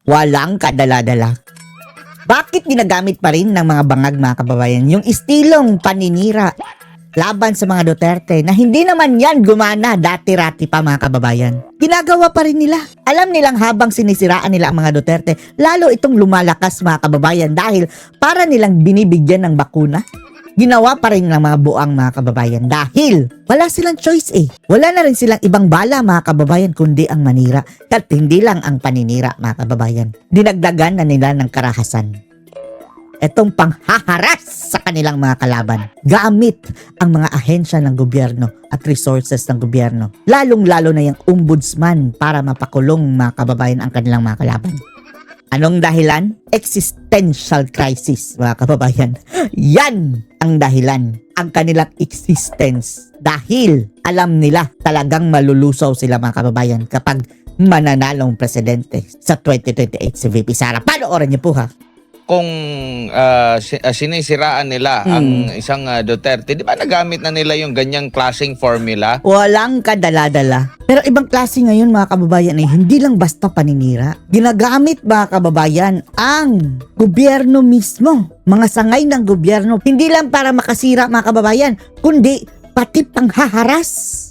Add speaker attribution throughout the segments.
Speaker 1: Walang kadala-dala. Bakit ginagamit pa rin ng mga bangag mga kababayan yung istilong paninira laban sa mga Duterte na hindi naman yan gumana dati-rati pa mga kababayan? Ginagawa pa rin nila. Alam nilang habang sinisiraan nila ang mga Duterte, lalo itong lumalakas mga kababayan dahil para nilang binibigyan ng bakuna. Ginawa pa rin ng mga buang mga kababayan dahil wala silang choice eh. Wala na rin silang ibang bala mga kababayan kundi ang manira. At hindi lang ang paninira mga kababayan. Dinagdagan na nila ng karahasan. Etong panghaharas sa kanilang mga kalaban gamit ang mga ahensya ng gobyerno at resources ng gobyerno. Lalong-lalo na yung ombudsman para mapakulong mga kababayan ang kanilang mga kalaban. Anong dahilan? Existential crisis, mga kababayan. Yan ang dahilan, ang kanilang existence. Dahil alam nila talagang malulusaw sila mga kababayan kapag mananalong presidente sa 2028 si VP Sara. Panoorin niyo po ha.
Speaker 2: Kung sinisiraan nila ang isang Duterte, di ba nagamit na nila yung ganyang klaseng formula?
Speaker 1: Walang kadala-dala. Pero ibang klase ngayon mga kababayan ay hindi lang basta paninira. Ginagamit mga kababayan ang gobyerno mismo. Mga sangay ng gobyerno. Hindi lang para makasira mga kababayan, kundi pati panghaharas.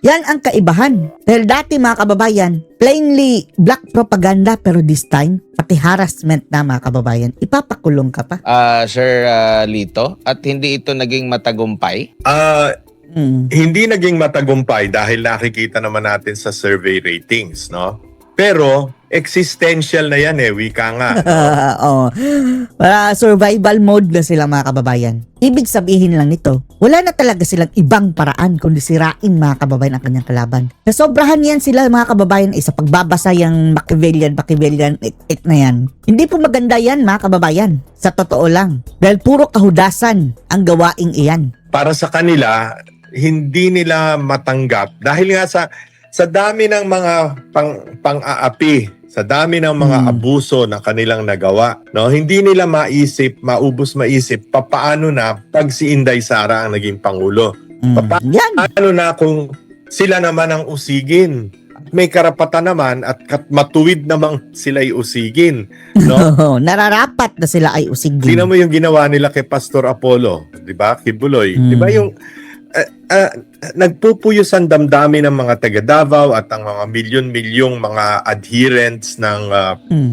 Speaker 1: Yan ang kaibahan. Dahil dati mga kababayan, plainly black propaganda pero this time, pati harassment na mga kababayan, ipapakulong ka pa.
Speaker 2: Sir Lito, at hindi ito naging matagumpay?
Speaker 3: Hindi naging matagumpay dahil nakikita naman natin sa survey ratings, no? Pero existential na yan wika nga.
Speaker 1: Oh. Survival mode na sila mga kababayan. Ibig sabihin lang nito, wala na talaga silang ibang paraan kundi sirain mga kababayan ang kanyang kalaban. Nasobrahan yan sila mga kababayan sa pagbabasa yung Machiavellian na yan. Hindi po maganda yan mga kababayan. Sa totoo lang. Dahil puro kahudasan ang gawaing iyan.
Speaker 3: Para sa kanila, hindi nila matanggap dahil nga sa dami ng mga pang-aapi, sa dami ng mga abuso na kanilang nagawa, no? Hindi nila maubos maisip papaano na pag si Inday Sara ang naging pangulo. Paano na kung sila naman ang usigin? May karapatan naman at matuwid namang sila'y usigin, no?
Speaker 1: Nararapat na sila ay usigin.
Speaker 3: Tingnan mo yung ginawa nila kay Pastor Apollo, 'di ba? Kibuloy, 'di ba yung nagpupuyos ang damdamin ng mga taga Davao at ang mga milyon-milyong mga adherents ng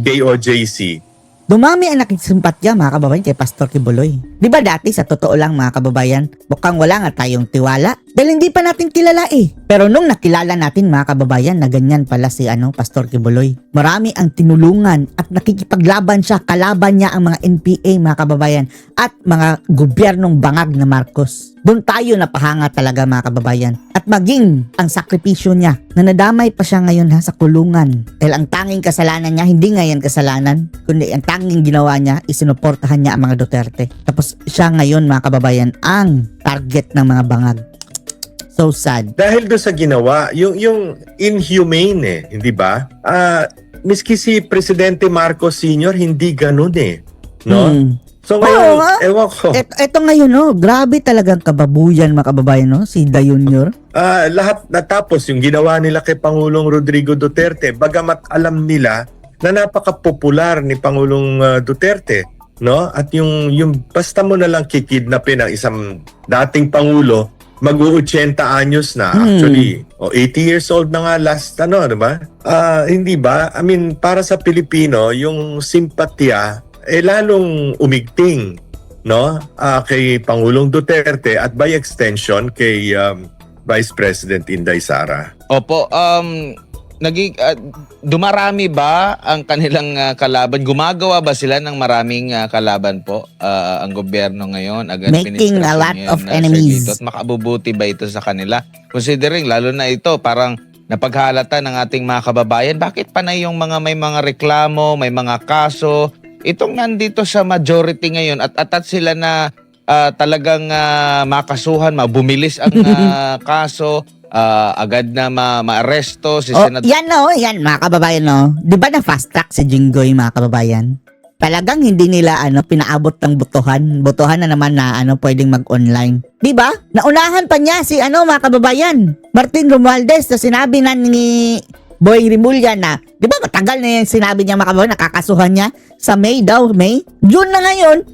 Speaker 3: KOJC.
Speaker 1: Dumami ang nakisimpatya mga kababayan kay Pastor Kibuloy. Di ba dati sa totoo lang mga kababayan, mukhang wala nga tayong tiwala dahil hindi pa natin kilala eh. Pero nung nakilala natin mga kababayan na ganyan pala si Pastor Kibuloy, marami ang tinulungan at nakikipaglaban siya, kalaban niya ang mga NPA mga kababayan at mga gobyernong bangag na Marcos. Doon tayo napahanga talaga mga kababayan. At maging ang sakripisyo niya na nadamay pa siya ngayon sa kulungan. Dahil ang tanging kasalanan niya, hindi nga yan kasalanan, kundi ang tanging ginawa niya, isinuportahan niya ang mga Duterte. Tapos siya ngayon mga kababayan ang target ng mga bangag. So sad.
Speaker 3: Dahil doon sa ginawa, yung inhumane hindi ba? Miski si Presidente Marcos Sr. hindi ganun no? So ngayon, ewan ko.
Speaker 1: Ito ngayon grabe talagang kababuyan mga kababayan si Da Junior.
Speaker 3: Lahat natapos yung ginawa nila kay Pangulong Rodrigo Duterte, bagamat alam nila na napaka-popular ni Pangulong Duterte, no? At yung basta mo na lang kikidnapin ang isang dating pangulo, mag-80 anyos na actually. 80 years old na nga last di ba? Hindi ba? I mean, para sa Pilipino, yung simpatya lalong umigting, no? Kay Pangulong Duterte at by extension kay Vice President Inday Sara.
Speaker 2: Opo, dumarami ba ang kanilang kalaban? Gumagawa ba sila ng maraming kalaban po ang gobyerno ngayon?
Speaker 1: Making a lot of enemies.
Speaker 2: At makabubuti ba ito sa kanila? Considering lalo na ito parang napaghalata ng ating mga kababayan, bakit panay yung may mga reklamo, may mga kaso? Itong nandito sa majority ngayon at atat sila na talagang makasuhan, mabumilis ang kaso, agad na ma-aresto si Senador.
Speaker 1: Yan mga kababayan Di ba na fast track si Jinggoy mga kababayan? Talagang hindi nila pinaabot ng botohan na naman na pwedeng mag-online. Di ba? Naunahan pa niya si mga kababayan, Martin Romualdez na sinabi na ni Boy Rimulya na, di ba matagal na yung sinabi niya mga kababayan, nakakasuhan niya sa May daw, May? June na ngayon.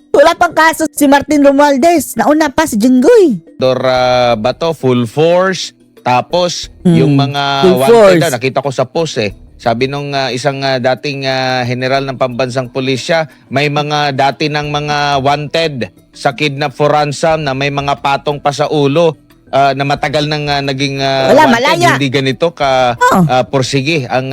Speaker 1: Wala pang kaso si Martin Romualdez. Nauna pa si Jinggoy.
Speaker 2: Bato, full force. Tapos, yung mga
Speaker 1: full
Speaker 2: wanted
Speaker 1: force.
Speaker 2: daw, nakita ko sa post Sabi nung isang dating general ng pambansang pulisya, may mga dati ng mga wanted sa kidnap for ransom na may mga patong pa sa ulo na matagal nang naging
Speaker 1: Wala,
Speaker 2: wanted.
Speaker 1: malaya.
Speaker 2: Hindi ganito ka
Speaker 1: Oh.
Speaker 2: pursige ang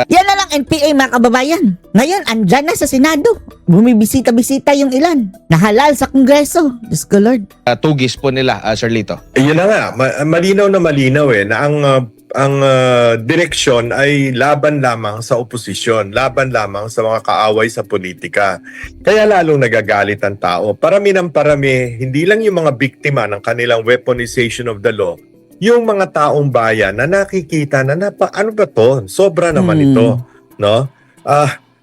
Speaker 1: Yan na lang NPA mga kababayan. Ngayon, andyan na sa Senado. Bumibisita-bisita yung ilan. Nahalal sa Kongreso. Diyos ko Lord.
Speaker 2: tugis po nila, Sir Lito.
Speaker 3: Yun na nga, malinaw na malinaw na ang direksyon ay laban lamang sa oposisyon, laban lamang sa mga kaaway sa politika. Kaya lalong nagagalit ang tao. Parami ng parami, hindi lang yung mga biktima ng kanilang weaponization of the law, yung mga taong bayan na nakikita na ano ba to? Sobra naman ito, no?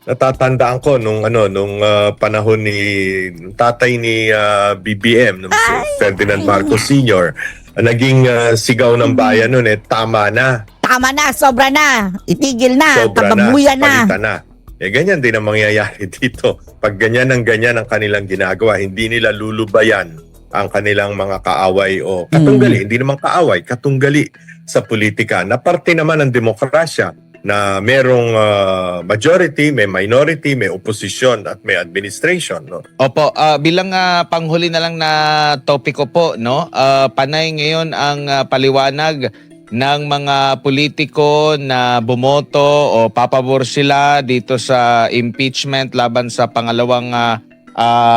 Speaker 3: Natatandaan ko nung panahon ni tatay ni BBM, nung si Ferdinand Marcos Sr., naging sigaw ng bayan noon tama na.
Speaker 1: Tama na, sobra na. Itigil na.
Speaker 3: Sobra na,
Speaker 1: Pagbabuyan na.
Speaker 3: palitan na. Ganyan din ang mangyayari dito. Pag ganyan ang kanilang ginagawa, hindi nila lulubayan ang kanilang mga kaaway o katunggali. Hindi naman kaaway, katunggali sa politika. Na parte naman ng demokrasya na merong majority, may minority, may opposition at may administration. No?
Speaker 2: Opo, bilang panghuli na lang na topiko po, no? Panay ngayon ang paliwanag ng mga politiko na bumoto o papabor sila dito sa impeachment laban sa pangalawang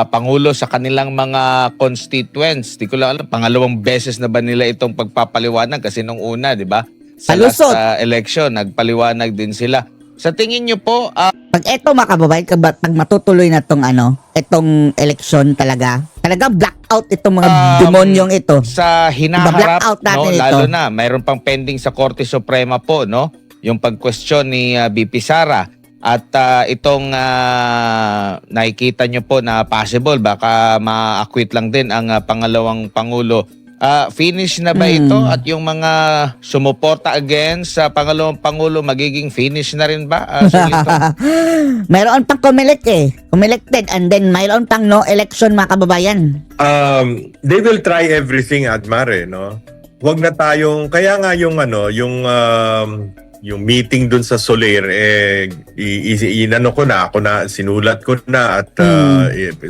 Speaker 2: Pangulo sa kanilang mga constituents. Di ko lang alam, pangalawang beses na ba nila itong pagpapaliwanag kasi nung una, di ba? Sa last
Speaker 1: Palusot.
Speaker 2: election, nagpaliwanag din sila. Sa tingin nyo po,
Speaker 1: Pag eto mga kababayan, pag matutuloy na itong eleksyon talagang blackout itong mga demonyong ito.
Speaker 2: sa hinaharap,
Speaker 1: Iba-blackout natin
Speaker 2: no,
Speaker 1: ito.
Speaker 2: lalo na, mayroon pang pending sa Korte Suprema po, no? Yung pag-question ni BP Sara. At itong nakikita nyo po na possible, baka ma-acquit lang din ang pangalawang Pangulo. Finish na ba ito? At yung mga sumuporta against sa pangalawang Pangulo, magiging finish na rin ba? Sir Lito?
Speaker 1: Mayroon pang Comelected, and then mayroon pang no election mga kababayan.
Speaker 3: They will try everything, Admar, no? Huwag na tayong, kaya nga yung meeting dun sa Soler, sinulat ko na at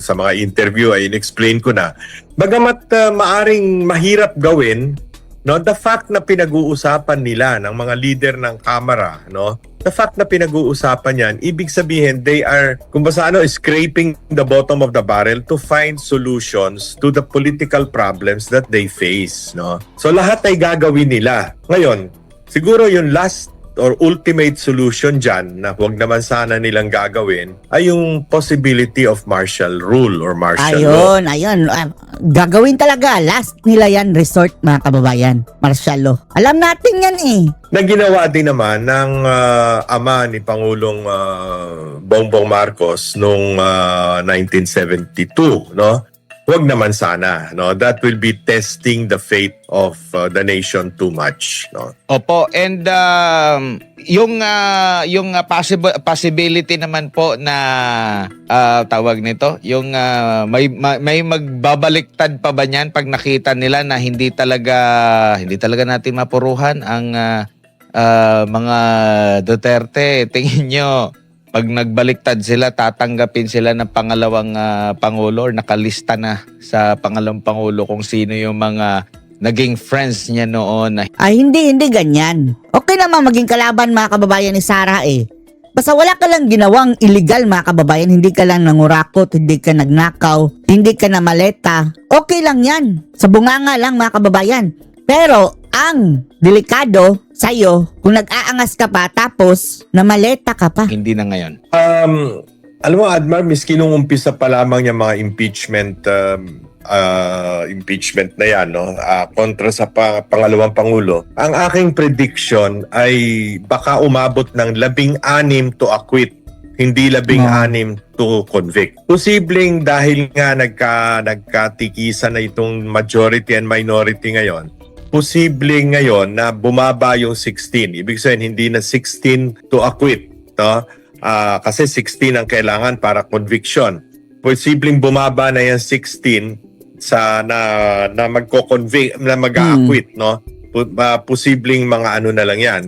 Speaker 3: sa mga interview ay in-explain ko na. Bagamat maaring mahirap gawin, no, the fact na pinag-uusapan nila ng mga leader ng Kamara, no, the fact na pinag-uusapan yan, ibig sabihin they are, scraping the bottom of the barrel to find solutions to the political problems that they face, no. So lahat ay gagawin nila. Ngayon, siguro yung last or ultimate solution dyan na huwag naman sana nilang gagawin ay yung possibility of martial rule or martial law.
Speaker 1: Ayun. Gagawin talaga. Last nila yan, resort mga kababayan. Martial law. Alam natin yan
Speaker 3: Na ginawa din naman ng ama ni Pangulong Bongbong Marcos noong 1972, no? Huwag naman sana, no? That will be testing the fate of the nation too much, no?
Speaker 2: Opo, and yung possibility naman po na tawag nito, yung may magbabaliktad pa ba niyan pag nakita nila na hindi talaga natin mapuruhan ang mga Duterte. Tingin nyo, pag nagbaliktad sila, tatanggapin sila ng pangalawang Pangulo or nakalista na sa pangalawang Pangulo kung sino yung mga naging friends niya noon.
Speaker 1: Ay, hindi ganyan. Okay naman maging kalaban mga kababayan ni Sara Basta wala ka lang ginawang illegal mga kababayan, hindi ka lang nangurakot, hindi ka nagnakaw, hindi ka na maleta. Okay lang yan. Sa bunganga lang mga kababayan. Pero ang delikado sa'yo kung nag-aangas ka pa tapos namaleta ka pa.
Speaker 2: Hindi na ngayon.
Speaker 3: Alam mo, Admar, miski nung umpisa pa lamang yung mga impeachment na yan, no? Kontra sa pangalawang Pangulo, ang aking prediction ay baka umabot ng 16 to acquit, hindi 16 to convict. Posibleng dahil nga nagkatikisan na itong majority and minority ngayon, posibleng ngayon na bumaba yung 16. Ibig sabihin, hindi na 16 to acquit. No? Kasi 16 ang kailangan para conviction. Posibleng bumaba na yung 16 sa na magko-convict, na mag-acquit, no? Posibleng mga ano na lang yan,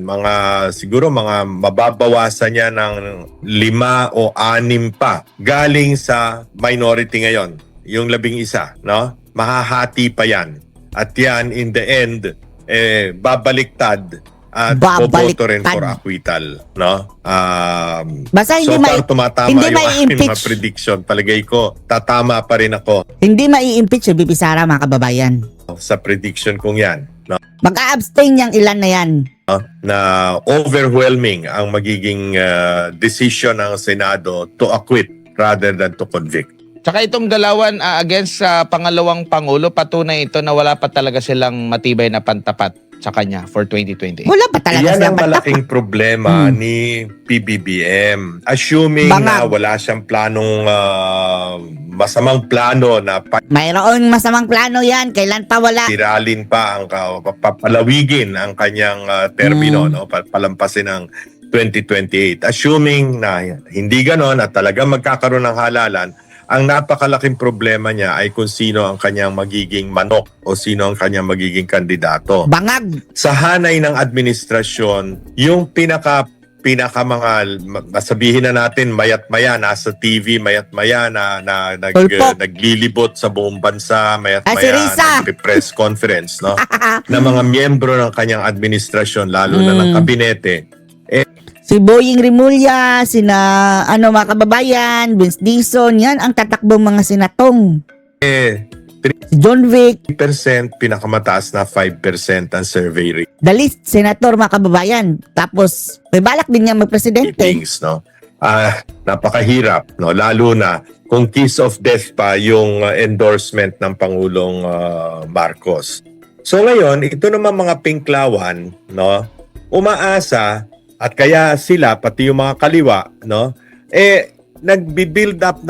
Speaker 3: siguro mga mababawasan niya ng 5 o 6 pa galing sa minority ngayon, yung 11, no? Mahahati pa yan. At yan, in the end, babaliktad at boboto rin for acquittal, no?
Speaker 1: Basta
Speaker 3: So far, tumatama
Speaker 1: hindi
Speaker 3: yung aking
Speaker 1: mai-impeach.
Speaker 3: mga prediction. Palagay ko, tatama pa rin ako
Speaker 1: Hindi mai-impeach si BP Sara, mga kababayan.
Speaker 3: sa prediction kong yan, no?
Speaker 1: Mag-a-abstain yung ilan na yan.
Speaker 3: Na overwhelming ang magiging decision ng Senado to acquit rather than to convict.
Speaker 2: Tsaka itong dalawan against sa pangalawang Pangulo, patunay ito na wala pa talaga silang matibay na pantapat sa kanya for 2028.
Speaker 1: Wala pa talaga
Speaker 3: Yan
Speaker 1: sila
Speaker 3: ang malaking problema ni PBBM. Assuming na
Speaker 1: Bangag.
Speaker 3: wala siyang planong masamang plano na
Speaker 1: Mayroong masamang plano yan. Kailan pa wala?
Speaker 3: patiralin pa ang papalawigin ang kanyang termino, no? Palampasin ng 2028. Assuming na hindi ganon at talaga magkakaroon ng halalan, ang napakalaking problema niya ay kung sino ang kanyang magiging manok o sino ang kanyang magiging kandidato.
Speaker 1: Bangag.
Speaker 3: Sa hanay ng administrasyon, yung pinaka mga masabihin na natin mayat-maya nasa TV, mayat-maya na
Speaker 1: Tulpok.
Speaker 3: naglilibot sa buong bansa,
Speaker 1: Si
Speaker 3: mayat-maya
Speaker 1: Risa.
Speaker 3: nagpe-press conference, no? Na mga miyembro ng kanyang administrasyon, lalo na ng kabinete,
Speaker 1: Si Boying Rimulya, sina mga kababayan, Vince Dizon, yan ang tatakbong mga senatong. Si John Vic,
Speaker 3: 3% pinakamataas na 5% ang survey
Speaker 1: the least senator, mga kababayan. Tapos, may balak din niya magpresidente.
Speaker 3: ratings, no? Napakahirap, no? Lalo na kung kiss of death pa yung endorsement ng Pangulong Marcos. So ngayon, ito naman mga pinklawan, no? Umaasa at kaya sila pati yung mga kaliwa, no? Nagbi-build up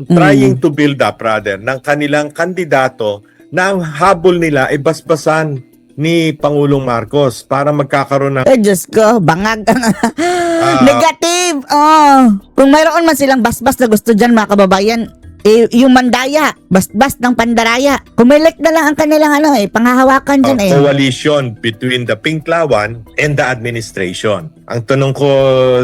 Speaker 3: trying to build up rather ng kanilang kandidato na ang habol nila ay basbasan ni Pangulong Marcos para magkakaroon ng
Speaker 1: Diyos ko, bangag. Negative. Kung mayroon man silang basbas na gusto dyan, mga kababayan, yung mandaya, basbas ng pandaraya. Kumilik na lang ang kanilang panghahawakan dyan
Speaker 3: coalition between the Pinklawan and the administration. Ang tanong ko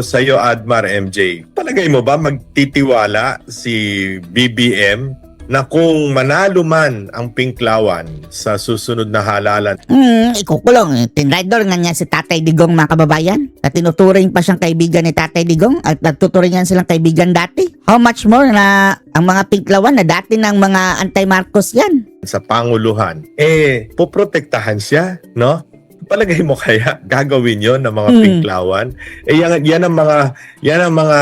Speaker 3: sa iyo, Admar, MJ, palagay mo ba magtitiwala si BBM na kung manalo man ang Pinklawan sa susunod na halalan?
Speaker 1: Ikukulong. Tinrider nga niya si Tatay Digong, mga kababayan. Na tinuturing pa siyang kaibigan ni Tatay Digong at nagtuturing yan silang kaibigan dati. How much more na ang mga Pinklawan na dati ng mga anti-Marcos yan?
Speaker 3: Sa Panguluhan, poprotektahan siya, no? Palagay mo kaya gagawin yon ng mga Pinklawan? Yan ang mga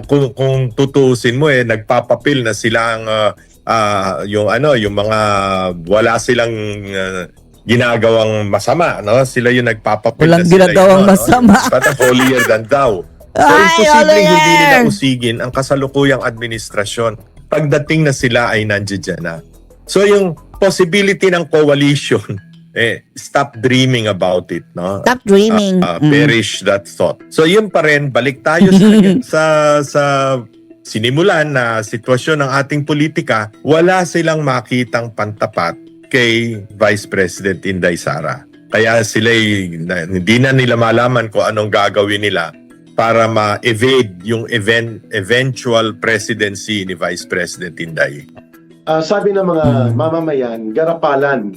Speaker 3: kung tutuusin mo nagpapapil na silang yung mga wala silang ginagawang masama, no? Sila yung nagpapapil
Speaker 1: Walang
Speaker 3: na sila
Speaker 1: ginagawang masama.
Speaker 3: Parang holier than thou. So
Speaker 1: Ay,
Speaker 3: imposibleng hindi nila
Speaker 1: Oliver!
Speaker 3: usigin ang kasalukuyang administrasyon pagdating na sila ay nandiyan na. So yung possibility ng coalition, stop dreaming about it, no?
Speaker 1: Stop dreaming.
Speaker 3: Perish that thought. So yun pa rin, balik tayo sa sinimulan na sitwasyon ng ating politika. Wala silang makitang pantapat kay Vice President Inday Sara. Kaya sila hindi na nila malaman kung anong gagawin nila para ma-evade yung eventual presidency ni Vice President Inday.
Speaker 4: Sabi ng mga mamamayan, garapalan.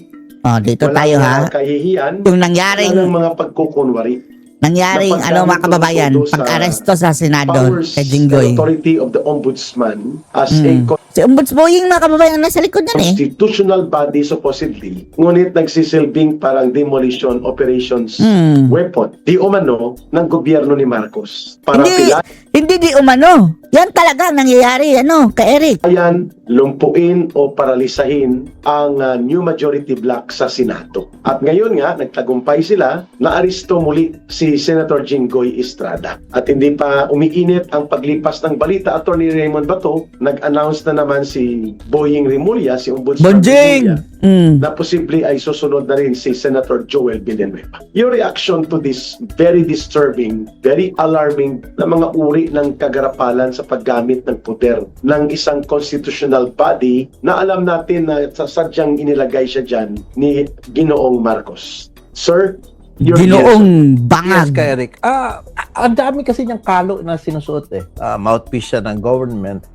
Speaker 1: Dito tayo ha.
Speaker 4: Kahihiyan,
Speaker 1: Yung nangyaring
Speaker 4: ng mga pagkukunwari.
Speaker 1: mga kababayan, pag-aresto sa Senado
Speaker 4: Powers
Speaker 1: kay
Speaker 4: and
Speaker 1: Jinggoy.
Speaker 4: authority of the Ombudsman as a
Speaker 1: Si Ombudsboying, mga kababayan, nasa likod yan
Speaker 4: constitutional body supposedly, ngunit nagsisilbing parang demolition operations weapon. Di umano ng gobyerno ni Marcos. Para
Speaker 1: Hindi di umano. Yan talaga ang nangyayari, ka-Eric.
Speaker 4: Ayan, lumpuin o paralisahin ang new majority bloc sa Senado. At ngayon nga, nagtagumpay sila, naaresto muli si Senator Jinggoy Estrada. At hindi pa umiinit ang paglipas ng balita, Attorney Raymond Bato, nag-announce na naman si Boying Rimulya, si Ombudsman Rimulya, na posible ay susunod na rin si Senator Joel Villanueva. Your reaction to this very disturbing, very alarming na mga uri ng kagarapalan sa paggamit ng poder ng isang constitutional body na alam natin na sadyang inilagay siya dyan ni Ginoong Marcos. Sir, your
Speaker 1: Ginoong
Speaker 5: Yes,
Speaker 1: bangag.
Speaker 5: ka Eric. Ang dami kasi niyang kalo na sinusuot eh. Mouthpiece siya ng government.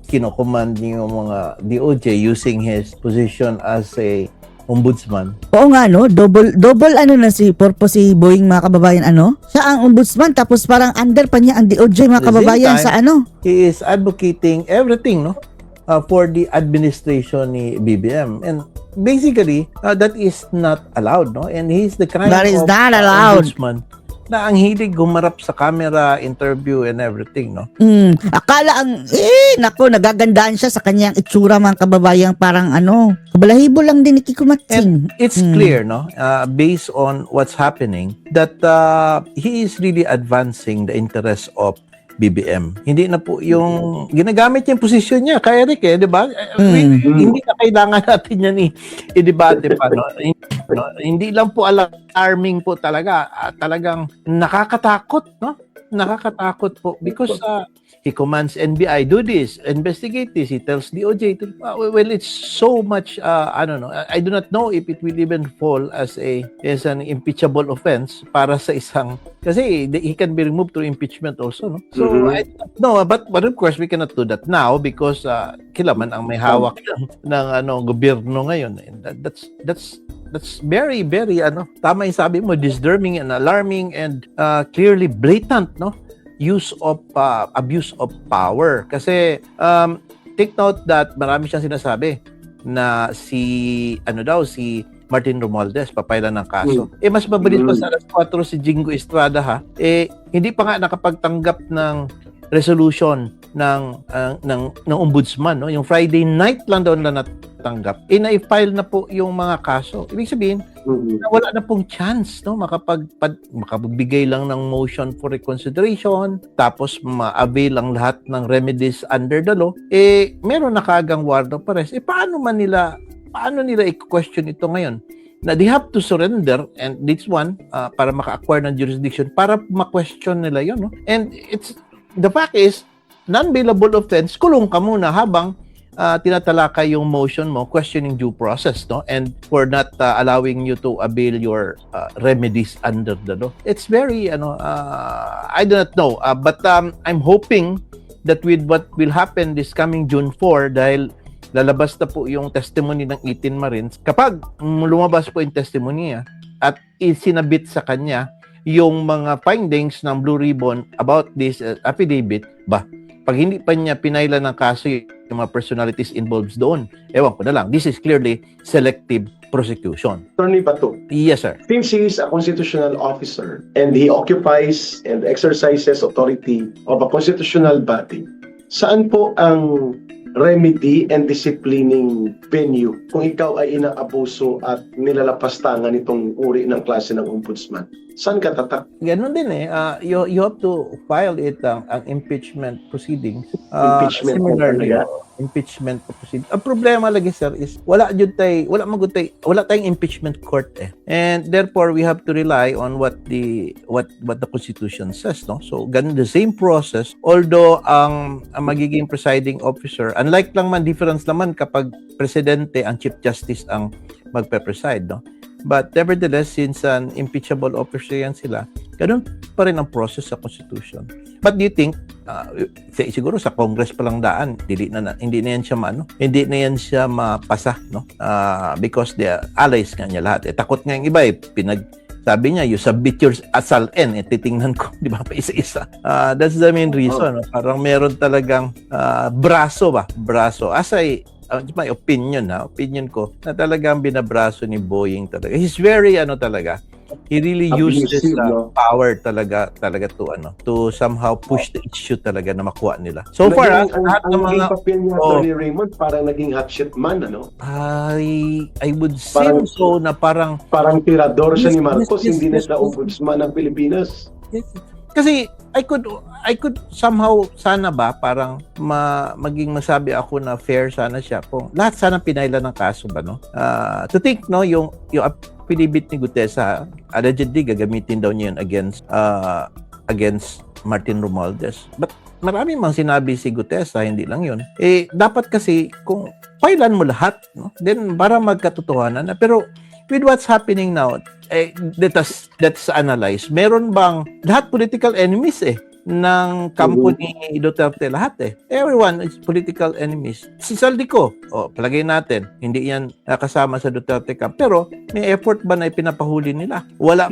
Speaker 5: Kinocommand niya yung mga DOJ using his position as a ombudsman.
Speaker 1: Oo nga, double na si purpose si Boying, mga kababayan, Siya ang ombudsman, tapos parang under pa niya ang DOJ, mga
Speaker 5: At the same
Speaker 1: kababayan,
Speaker 5: time,
Speaker 1: sa
Speaker 5: He is advocating everything, for the administration ni BBM. And basically, that is not allowed, And he is the kind
Speaker 1: That is
Speaker 5: of
Speaker 1: not allowed.
Speaker 5: ombudsman na ang hilig gumarap sa camera, interview, and everything,
Speaker 1: Akala naku, nagagandaan siya sa kanyang itsura, mga kababayan, parang kabalahibo lang din ni Kiko Matsing.
Speaker 5: It's clear, based on what's happening, that he is really advancing the interests of BBM. Hindi na po yung ginagamit niya yung posisyon niya, kay Eric, di ba? Hindi na kailangan natin yan i-debate pa, Hindi lang po alarming po talaga. Talagang nakakatakot, Nakakatakot po because he commands NBI, do this, investigate this. He tells DOJ to, well, it's so much, I don't know. I do not know if it will even fall as an impeachable offense para sa isang, kasi he can be removed through impeachment also, So, I don't know, but of course, we cannot do that now because kilaman ang may hawak ng gobyerno ngayon. And that's very, very, tama yung sabi mo, disturbing and alarming and clearly blatant, use of abuse of power. Kasi take note that marami siyang sinasabi na si Martin Romualdez papailan ng kaso. Mas mabilis pa sa alas 4 si Jingo Estrada hindi pa nga nakapagtanggap ng resolution ng ombudsman, Yung Friday night lang daw nila natanggap. Na-file na po yung mga kaso. Ibig sabihin, wala na pong chance, makapagbigay lang ng motion for reconsideration, tapos ma-avail ang lahat ng remedies under the law, meron na kagang warrant of arrest. Paano nila i-question ito ngayon? Na they have to surrender, and this one, para maka-acquire ng jurisdiction, para ma-question nila yun, And the fact is, non-bailable offense, kulong ka muna habang tinatalakay yung motion mo, questioning due process, and for not allowing you to avail your remedies under the law. It's very, I do not know, but I'm hoping that with what will happen this coming June 4, dahil lalabas na po yung testimony ng 18 Marines, kapag lumabas po yung testimony niya at isinabit sa kanya yung mga findings ng Blue Ribbon about this affidavit, pag hindi pa niya pinailan ng kaso yung mga personalities involved doon, ewan ko na lang, this is clearly selective prosecution.
Speaker 4: Attorney Bato,
Speaker 5: Yes, sir.
Speaker 4: since he is a constitutional officer and he occupies and exercises authority of a constitutional body, saan po ang remedy and disciplining venue kung ikaw ay inaabuso at nilalapastangan itong uri ng klase ng ombudsman? Saan ka tatak?
Speaker 5: Ganun din you have to file it ang impeachment proceedings.
Speaker 4: Impeachment
Speaker 5: Similarly,
Speaker 4: talaga?
Speaker 5: Impeachment proceedings. Ang problema lagi, sir, is wala tayong impeachment court And therefore we have to rely on what the Constitution says, So ganun the same process, although ang magiging presiding officer, unlike lang difference naman kapag presidente ang chief justice ang magpe-preside, But nevertheless, since an impeachable officer yan sila, ganun pa rin ang process sa Constitution. But do you think, siguro sa Congress pa lang daan, hindi na yan siya mapasa, because the allies nga niya lahat. Takot nga yung iba, sabi niya, you submit your SALN, titingnan ko, di ba, pa isa-isa. That's the main reason. Parang meron talagang braso. As my opinion ko, na talagang binabraso ni Boying talaga. He's very, he really used this
Speaker 4: Abusive, no?
Speaker 5: power talaga to somehow push the issue talaga na makuha nila. So far, lahat ng mga
Speaker 4: naging papel niya,
Speaker 5: Oh.
Speaker 4: Attorney Raymond, parang naging hotshot man, ano?
Speaker 5: I would say
Speaker 4: Parang-
Speaker 5: so na parang
Speaker 4: Parang tirador siya ni
Speaker 5: Yes,
Speaker 4: Marcos,
Speaker 5: yes,
Speaker 4: hindi na
Speaker 5: yes,
Speaker 4: siya
Speaker 5: yes.
Speaker 4: ombudsman ng Pilipinas.
Speaker 5: kasi I could somehow sana ba parang maging masabi ako na fair sana siya kung lahat sana pinaila ng kaso ba, no? To think, no, yung affidavit ni Gutesa, allegedly gagamitin daw niya yun against Martin Romualdez. But marami mang sinabi si Gutesa, hindi lang yun. Dapat kasi kung pailan mo lahat, no? Then para magkatotohanan na. Pero with what's happening now, let's analyze. Meron bang lahat political enemies ng kampo ni Duterte, lahat Everyone is political enemies. Si Saldico, palagay natin, hindi yan kasama sa Duterte camp. Pero may effort ba na ipinapahuli nila? Wala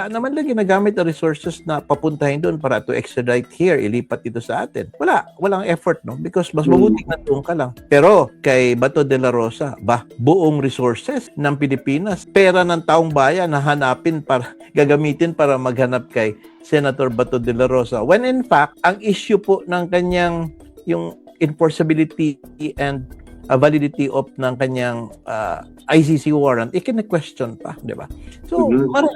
Speaker 5: naman lang ginagamit na resources na papuntahin doon para to extradite here, ilipat dito sa atin. Walang effort, no? Because mas mabuti na doon ka lang. Pero kay Bato de la Rosa, buong resources ng Pilipinas, pera ng taong bayan na hanapin para gagamitin para maghanap kay Senator Bato de la Rosa. When in fact, ang issue po ng kanyang yung enforceability and validity of ng kanyang ICC warrant, i-question pa, di ba? So,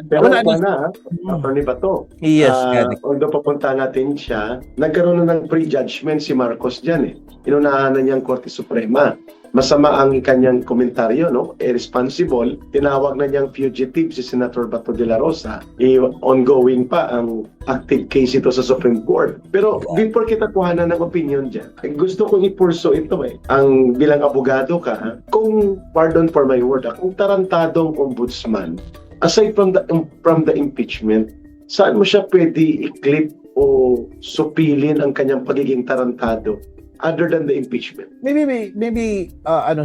Speaker 4: Pero
Speaker 5: wala
Speaker 4: sana, Attorney Bato,
Speaker 5: Yes,
Speaker 4: although papunta natin siya, nagkaroon na ng prejudgment si Marcos dyan Inunahan na niyang Korte Suprema. Masama ang kanyang komentaryo, no? Irresponsible. Tinawag na niyang fugitive si Senator Bato de la Rosa. Ongoing pa ang active case ito sa Supreme Court. Pero before kita kuhanan ng opinion dyan, gusto kong ipurso ito Ang bilang abogado ka, kung, pardon for my word, kung tarantadong ombudsman, aside from the impeachment, saan mo siya pwede i-clip o supilin ang kanyang pagiging tarantado other than the impeachment?
Speaker 5: Maybe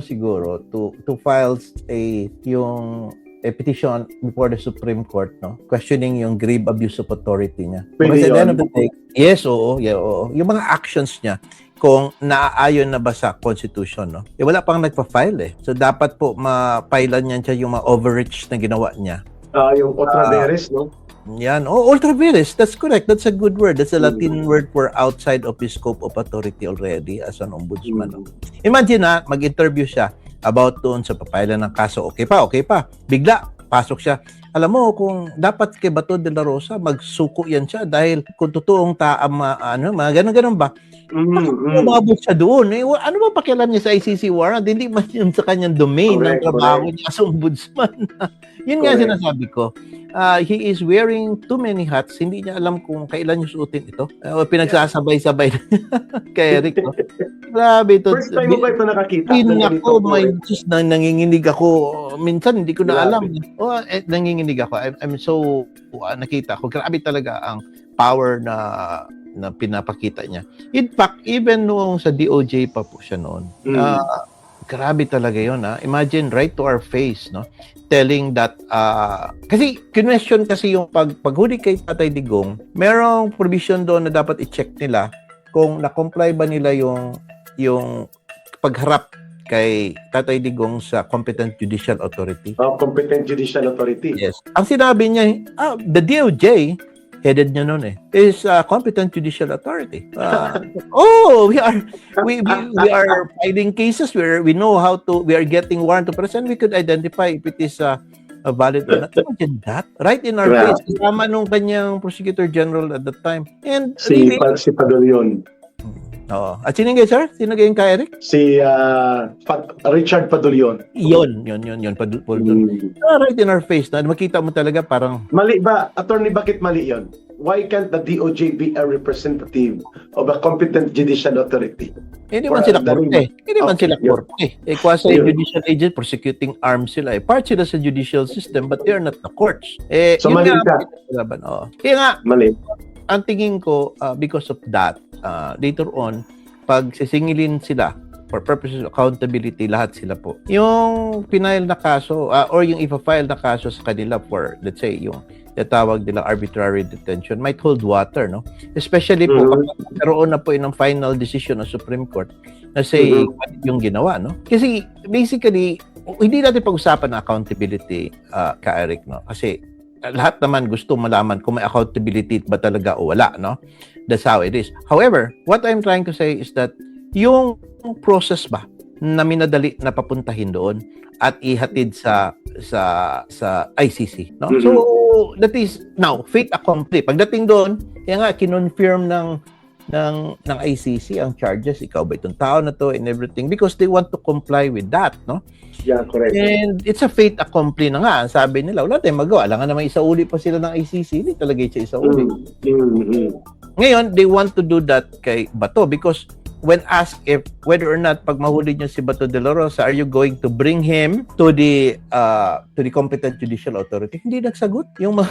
Speaker 5: siguro to file yung petition before the Supreme Court, no, questioning yung grave abuse of authority niya.
Speaker 4: Pwede
Speaker 5: Because at the end
Speaker 4: yun?
Speaker 5: of the day, yes, oo. Yung mga actions niya kung naaayon na ba sa Constitution, no? Wala pang nagpa-file So dapat po mapailan niyan siya yung mga overreach na ginawa niya.
Speaker 4: Yung Otraveres, no?
Speaker 5: Yan. Ultra vires. That's correct. That's a good word. That's a Latin word for outside of his scope of authority already as an ombudsman. Imagine mag-interview siya about doon sa papailan ng kaso. Okay pa. Bigla, pasok siya. Alam mo, kung dapat kay Bato de la Rosa, magsuko yan siya dahil kung totoong mga ganun ba? Umabot siya doon. Ano ba pakialam niya sa ICC warrant? Hindi man yun sa kanyang domain ng trabaho niya as ombudsman. Yun nga sinasabi ko. He is wearing too many hats. Hindi niya alam kung kailan yung suotin ito. Pinagsasabay-sabay kay Eric. No? Grabe ito.
Speaker 4: First time mo ba ito nakakita?
Speaker 5: Nanginginig ako. Minsan hindi ko na alam. Nanginginig ako. I'm so nakita ko. Grabe talaga ang power na pinapakita niya. In fact, even noong sa DOJ pa po siya noon, grabe talaga yun. Imagine right to our face, no? Telling that, kasi question kasi yung paghuli kay Tatay Digong, merong provision doon na dapat i-check nila kung na-comply ba nila yung pagharap kay Tatay Digong sa competent judicial authority.
Speaker 4: Competent judicial authority.
Speaker 5: Yes. Ang sinabi niya, the DOJ, headed niya noon is competent judicial authority. We are filing cases where we know we are getting warrant to present. We could identify if it is valid or not. Imagine that, right in our face. Kasama nung kanyang Prosecutor General at that time. And
Speaker 4: Si Padulyon.
Speaker 5: At sino nga, sir? Sino nga yung ka, Eric?
Speaker 4: Si Richard Padulyon.
Speaker 5: Yun. Right in our face. Makita mo talaga parang...
Speaker 4: Mali ba? Attorney, bakit mali yon? Why can't the DOJ be a representative of a competent judicial authority?
Speaker 5: Hindi man sila korte. Quasi-judicial agent, prosecuting arm sila. Part sila sa judicial system, but they are not the courts.
Speaker 4: So mali ka?
Speaker 5: Kaya nga,
Speaker 4: Mali.
Speaker 5: ang tingin ko, because of that, later on, pag sisingilin sila for purposes of accountability, lahat sila po. Yung final na kaso, or yung ipa-file na kaso sa kanila for, let's say, yung tawag nila arbitrary detention might hold water, no? Especially po kapag karoon na po ng final decision ng Supreme Court na say yung ginawa, no? Kasi basically, hindi natin pag-usapan ng accountability, ka Eric, no? Kasi lahat naman gusto malaman kung may accountability ba talaga o wala, no? That's how it is. However, what I'm trying to say is that yung process ba na minadali na papuntahin doon at ihatid sa ICC, no?
Speaker 4: Mhm.
Speaker 5: So that is now fate accomplished. Pagdating doon, kaya nga kinonfirm ng ICC ang charges, ikaw ba itong tao na to and everything, because they want to comply with that, no?
Speaker 4: Yeah, correct.
Speaker 5: And it's a fate accomplished na nga. Ang sabi nila, wala tayong magawa. Alam nga naman isauli pa sila ng ICC, hindi talaga siya isauli. Ngayon, they want to do that kay Bato because when asked if whether or not pag mahuli niyo si Bato de la Rosa, are you going to bring him to the competent judicial authority? Hindi nagsagot yung mga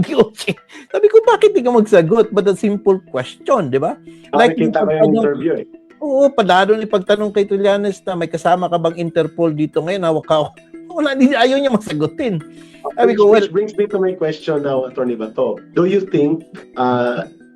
Speaker 5: DOJ. Sabi ko, bakit hindi ka magsagot? But a simple question, di ba?
Speaker 4: Nakikita ko yung interview eh.
Speaker 5: Oo, padado ni pagtanong kay Trillanes na may kasama ka bang Interpol dito ngayon, hawak ka. Wala, ayaw niya masagutin. Sabi ko,
Speaker 4: Which brings me to my question now, Atty. Bato. Do you think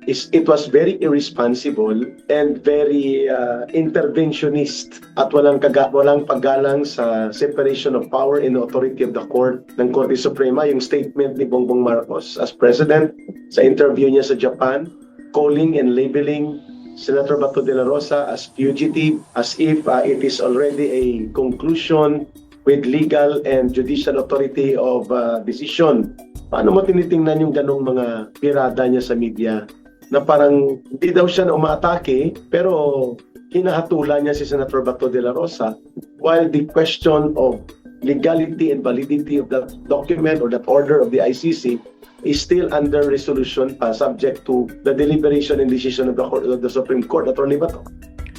Speaker 4: it was very irresponsible and very interventionist at walang paggalang sa separation of power and authority of the court ng Korte Suprema, yung statement ni Bongbong Marcos as president sa interview niya sa Japan, calling and labeling Senator Bato de la Rosa as fugitive, as if it is already a conclusion with legal and judicial authority of decision. Paano mo tinitingnan yung ganong mga pirada niya sa media na parang hindi daw siya na umaatake pero hinahatulan niya si Senator Bato de la Rosa while the question of legality and validity of that document or that order of the ICC is still under resolution subject to the deliberation and decision of the Supreme Court, Atty. Bato.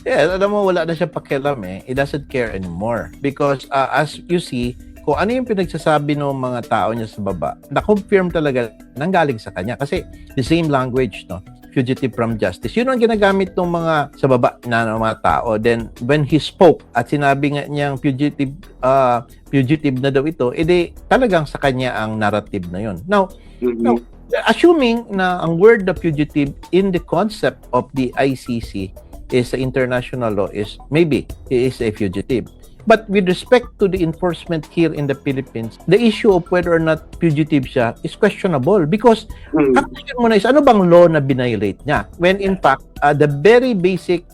Speaker 5: Yeah, alam mo, wala na siya pakialam eh. He doesn't care anymore. Because as you see, kung ano yung pinagsasabi ng mga tao niya sa baba, na-confirm talaga nanggaling sa kanya. Kasi the same language, no? Fugitive from justice. Yun ang ginagamit ng mga sa baba na mga tao. Then, when he spoke at sinabi nga niyang fugitive na daw ito, edi talagang sa kanya ang narrative na yun. Now, assuming na ang word na fugitive in the concept of the ICC is international law is maybe he is a fugitive. But with respect to the enforcement here in the Philippines, the issue of whether or not fugitive siya is questionable because ang question mo na is ano bang law na binayolate niya? When in fact, the very basic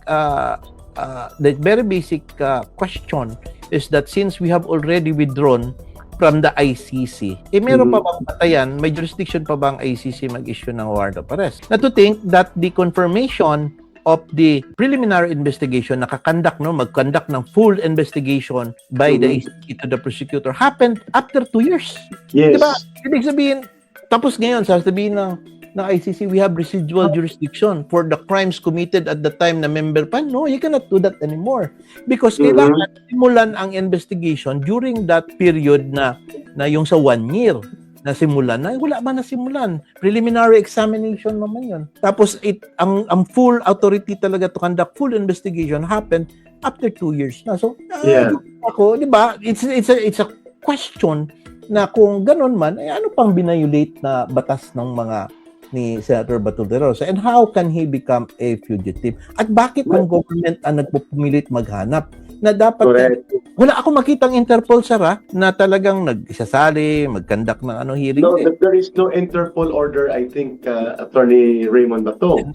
Speaker 5: question is that since we have already withdrawn from the ICC, meron pa bang batayan, may jurisdiction pa bang ICC mag-issue ng warrant of arrest? Now to think that the confirmation of the preliminary investigation, mag-conduct ng full investigation by the ICC to the prosecutor happened after 2 years.
Speaker 4: Yes.
Speaker 5: Diba? Ibig sabihin, tapos ngayon, sasabihin ng ICC, we have residual jurisdiction for the crimes committed at the time na member pa. No, you cannot do that anymore. Because kailangan simulan ang investigation during that period na yung sa 1 year na simulan na, wala ba na simulan? Preliminary examination naman yun. Tapos, ang full authority talaga to conduct full investigation happened after 2 years na. So, ako, di ba, it's a question na kung ganun man, ano pang binayolate na batas ng mga ni Senator Bato de la Rosa and how can he become a fugitive? At bakit ang government ang nagpupumilit maghanap na dapat wala ako makitang Interpol sara na talagang nagsasali, mag-conduct ng hearing.
Speaker 4: No, there is no Interpol order, I think, Attorney Raymond Bato.